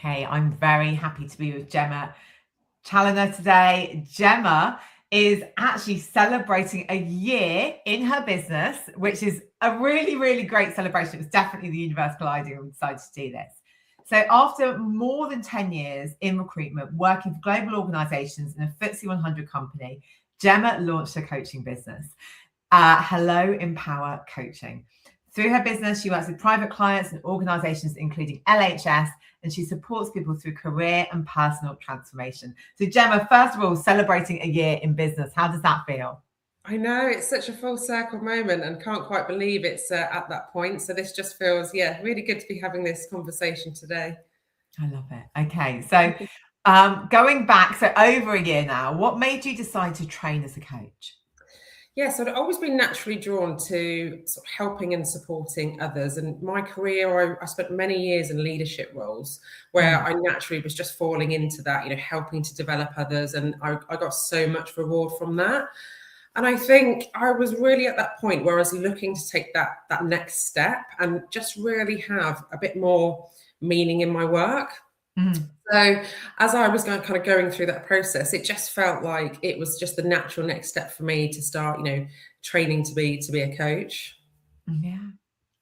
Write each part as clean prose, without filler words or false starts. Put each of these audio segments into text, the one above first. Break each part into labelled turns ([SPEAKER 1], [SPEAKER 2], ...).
[SPEAKER 1] Okay, I'm very happy to be with Gemma Challinor today. Gemma is actually celebrating a year in her business, which is a really, really great celebration. It was definitely the universe colliding and we decided to do this. So after more than 10 years in recruitment, working for global organizations in a FTSE 100 company, Gemma launched her coaching business, Hello Empower Coaching. Through her business, she works with private clients and organizations, including LHS, and she supports people through career and personal transformation. So Gemma, first of all, celebrating a year in business. How does that feel?
[SPEAKER 2] I know, it's such a full circle moment and can't quite believe it's at that point. So this just feels, really good to be having this conversation today.
[SPEAKER 1] I love it. Okay, so going back, so over a year now, what made you decide to train as a coach?
[SPEAKER 2] Yeah, so I've always been naturally drawn to sort of helping and supporting others. And my career, I spent many years in leadership roles where I naturally was just falling into that, helping to develop others. And I got so much reward from that. And I think I was really at that point where I was looking to take that next step and just really have a bit more meaning in my work. So as I was going through that process, it just felt like it was just the natural next step for me to start, training to be a coach.
[SPEAKER 1] Yeah,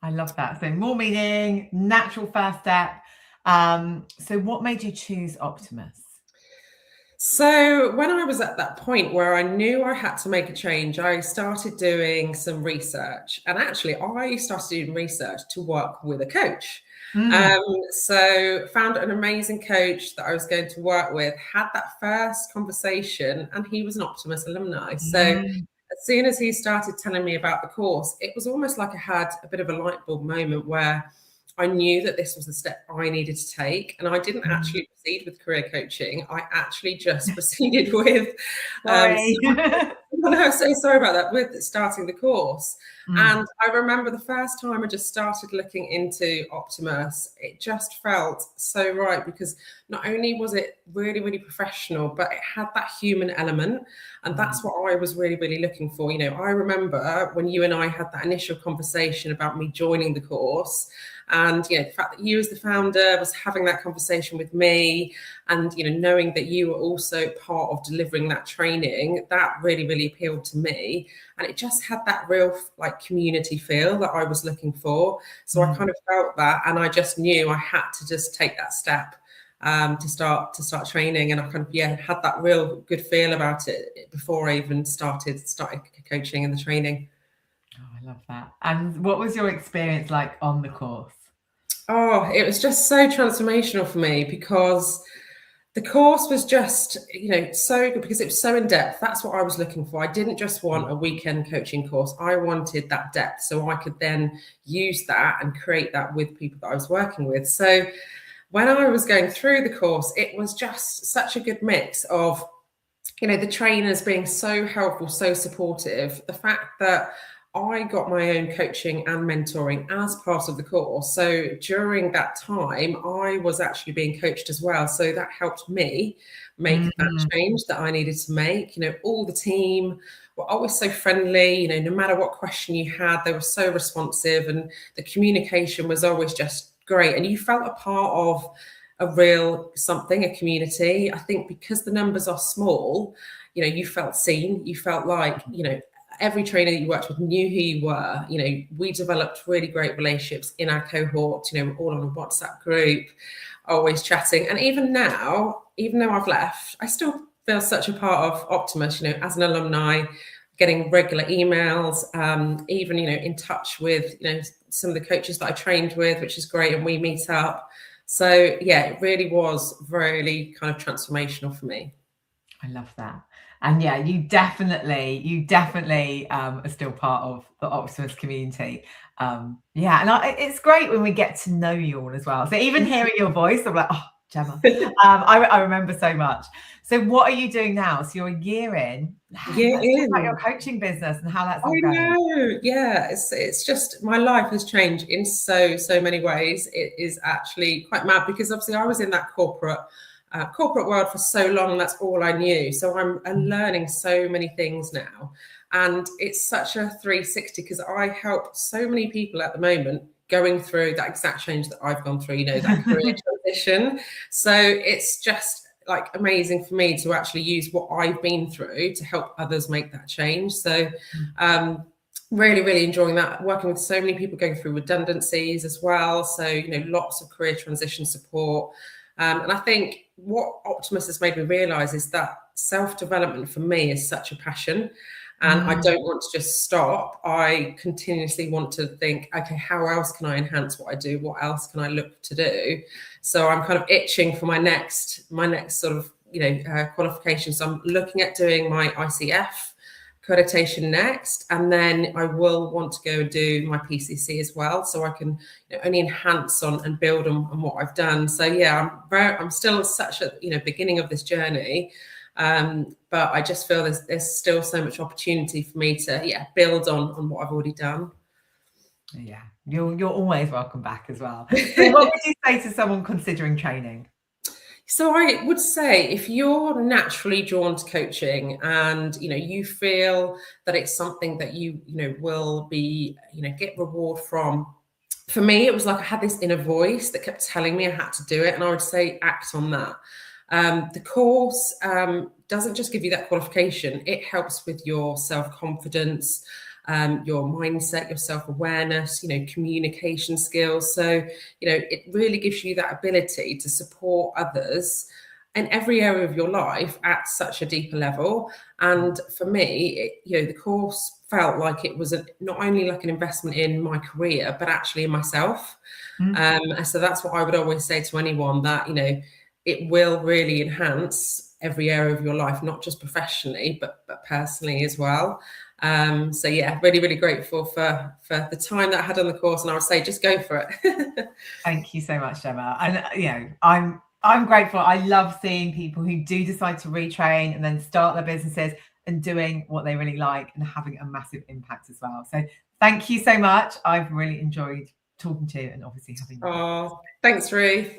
[SPEAKER 1] I love that. So more meaning, natural first step. So what made you choose Optimus?
[SPEAKER 2] So when I was at that point where I knew I had to make a change, I started doing some research. And actually, I started doing research to work with a coach. So found an amazing coach that I was going to work with, had that first conversation, and he was an Optimus alumni. So as soon as he started telling me about the course, it was almost like I had a bit of a light bulb moment where I knew that this was the step I needed to take. And I didn't actually proceed with career coaching. I actually just proceeded with I'm so sorry about that, with starting the course. And I remember the first time I just started looking into Optimus, it just felt so right, because not only was it really, really professional, but it had that human element. And that's what I was really, really looking for. I remember when you and I had that initial conversation about me joining the course, and the fact that you as the founder was having that conversation with me, and knowing that you were also part of delivering that training, that really, really appealed to me. And it just had that real community feel that I was looking for. So I kind of felt that, and I just knew I had to just take that step to start training. And I had that real good feel about it before I even started coaching and the training.
[SPEAKER 1] Oh, I love that. And what was your experience like on the course?
[SPEAKER 2] Oh, it was just so transformational for me, because the course was just, so good, because it was so in depth. That's what I was looking for. I didn't just want a weekend coaching course. I wanted that depth so I could then use that and create that with people that I was working with. So when I was going through the course, it was just such a good mix of, the trainers being so helpful, so supportive, the fact that I got my own coaching and mentoring as part of the course. So during that time, I was actually being coached as well. So that helped me make that change that I needed to make. All the team were always so friendly. No matter what question you had, they were so responsive, and the communication was always just great. And you felt a part of a real something, a community. I think because the numbers are small, you felt seen. You felt like, every trainer that you worked with knew who you were. We developed really great relationships in our cohort. We're all on a WhatsApp group, always chatting. And even now, even though I've left, I still feel such a part of Optimus, as an alumni, getting regular emails, even, in touch with, some of the coaches that I trained with, which is great. And we meet up. So yeah, it really was really kind of transformational for me.
[SPEAKER 1] I love that. And yeah, you definitely are still part of the Optimus community. And it's great when we get to know you all as well. So even hearing your voice, I'm like, oh, Gemma. I remember so much. So what are you doing now? So you're a year in. Let's talk about your coaching business and how that's all going.
[SPEAKER 2] I know. Yeah, it's just, my life has changed in so many ways. It is actually quite mad, because obviously I was in that corporate world for so long. That's all I knew. So I'm learning so many things now, and it's such a 360, because I help so many people at the moment going through that exact change that I've gone through. That career transition. So it's just like amazing for me to actually use what I've been through to help others make that change. So really, really enjoying that, working with so many people going through redundancies as well. So, you know, lots of career transition support. And I think what Optimus has made me realise is that self-development for me is such a passion. And I don't want to just stop. I continuously want to think, okay, how else can I enhance what I do? What else can I look to do? So I'm kind of itching for my next sort of, you know, qualification. So I'm looking at doing my ICF accreditation next, and then I will want to go and do my PCC as well, so I can, you know, only enhance on and build on what I've done. So yeah, I'm still such a, you know, beginning of this journey. But I just feel there's still so much opportunity for me to build on what I've already done.
[SPEAKER 1] Yeah, you're always welcome back as well. So what would you say to someone considering training?
[SPEAKER 2] So I would say if you're naturally drawn to coaching and, you know, you feel that it's something that you know will be, you know, get reward from. For me, it was like I had this inner voice that kept telling me I had to do it, and I would say act on that. The course doesn't just give you that qualification, it helps with your self-confidence, your mindset, your self-awareness, you know, communication skills. So, you know, it really gives you that ability to support others in every area of your life at such a deeper level. And for me, you know, the course felt like it was not only like an investment in my career, but actually in myself. So that's what I would always say to anyone, that, you know, it will really enhance every area of your life, not just professionally, but personally as well. So yeah, really, really grateful for the time that I had on the course, and I would say just go for it.
[SPEAKER 1] Thank you so much, Gemma. And you know, I'm grateful. I love seeing people who do decide to retrain and then start their businesses and doing what they really like and having a massive impact as well. So thank you so much. I've really enjoyed talking to you and obviously having you.
[SPEAKER 2] Oh, thanks, Ruth.